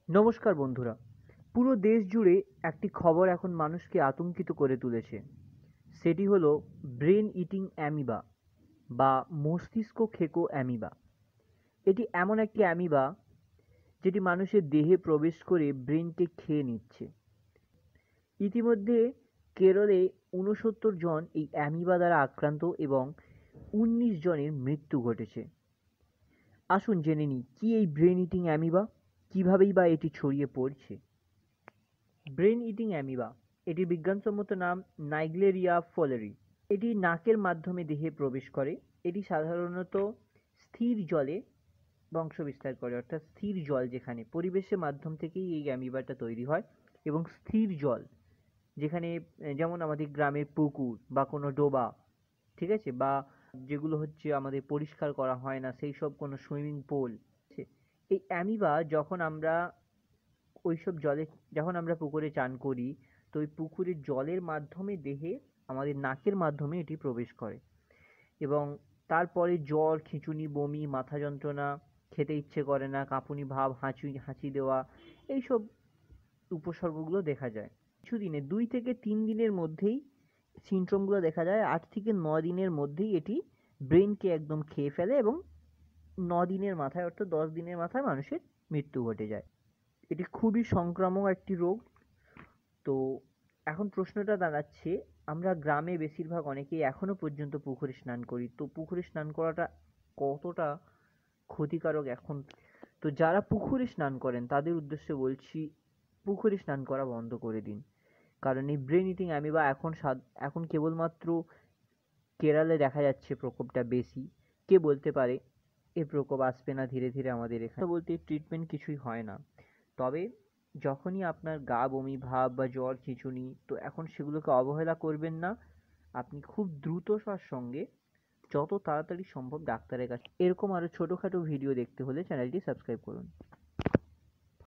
নমস্কার বন্ধুরা। পুরো দেশ জুড়ে একটি খবর এখন মানুষকে আতঙ্কিত করে তুলেছে। সেটি হলো ব্রেন ইটিং অ্যামিবা বা মস্তিষ্ক খেকো অ্যামিবা। এটি এমন একটি অ্যামিবা যেটি মানুষের দেহে প্রবেশ করে ব্রেনকে খেয়ে নিচ্ছে। ইতিমধ্যে কেরলে ৬৯ জন এই অ্যামিবা দ্বারা আক্রান্ত এবং ১৯ জনের মৃত্যু ঘটেছে। আসুন জেনে নিই কি এই ব্রেন ইটিং অ্যামিবা, কীভাবেই বা এটি ছড়িয়ে পড়ছে। ব্রেন ইটিং অ্যামিবা, এটির বিজ্ঞানসম্মত নাম নাইগ্লেরিয়া ফোলেরি। এটি নাকের মাধ্যমে দেহে প্রবেশ করে। এটি সাধারণত স্থির জলে বংশবিস্তার করে, অর্থাৎ স্থির জল যেখানে পরিবেশের মাধ্যম থেকেই এই অ্যামিবাটা তৈরি হয় এবং স্থির জল যেখানে যেমন আমাদের গ্রামের পুকুর বা কোনো ডোবা, ঠিক আছে, বা যেগুলো হচ্ছে আমাদের পরিষ্কার করা হয় না সেই সব কোনো সুইমিং পুল, এই অ্যামিবা যখন আমরা পুকুরে চান করি, তো ওই পুকুরের জলের মাধ্যমে দেহে আমাদের নাকের মাধ্যমে এটি প্রবেশ করে এবং তারপরে জ্বর, খিঁচুনি, বমি, মাথা যন্ত্রণা, খেতে ইচ্ছে করে না, কাঁপুনি ভাব, হাঁচি দেওয়া, এইসব উপসর্গগুলো দেখা যায়। কিছুদিনে ২ থেকে ৩ দিনের মধ্যেই সিমটমগুলো দেখা যায়। ৮ থেকে ৯ দিনের মধ্যেই এটি ব্রেনকে একদম খেয়ে ফেলে এবং ৯ দিনের মাথায়, অর্থাৎ ১০ দিনের মাথায় মানুষের মৃত্যু ঘটে যায়। এটি খুবই সংক্রামক একটি রোগ। তো এখন প্রশ্নটা দাঁড়াচ্ছে, আমরা গ্রামে বেশিরভাগ অনেকেই এখনো পর্যন্ত পুকুরে স্নান করি। তো পুকুরে স্নান করাটা কতটা ক্ষতিকারক এখন? তো যারা পুকুরে স্নান করেন তাদের উদ্দেশ্যে বলছি, পুকুরে স্নান করা বন্ধ করে দিন। কারণ এই ব্রেন ইটিং অ্যামিবা এখন কেবলমাত্র কেরালে দেখা যাচ্ছে প্রকোপটা বেশি। কে বলতে পারে এ প্রকোপ আসবে না ধীরে ধীরে আমাদের এখানে? বলতে ট্রিটমেন্ট কিছুই হয় না। তবে যখনই আপনার গা বমি ভাব বা জ্বর, খিঁচুনি, তো এখন সেগুলোকে অবহেলা করবেন না। আপনি খুব দ্রুততার সঙ্গে যত তাড়াতাড়ি সম্ভব ডাক্তারের কাছে। এরকম আরও ছোটোখাটো ভিডিও দেখতে হলে চ্যানেলটি সাবস্ক্রাইব করুন।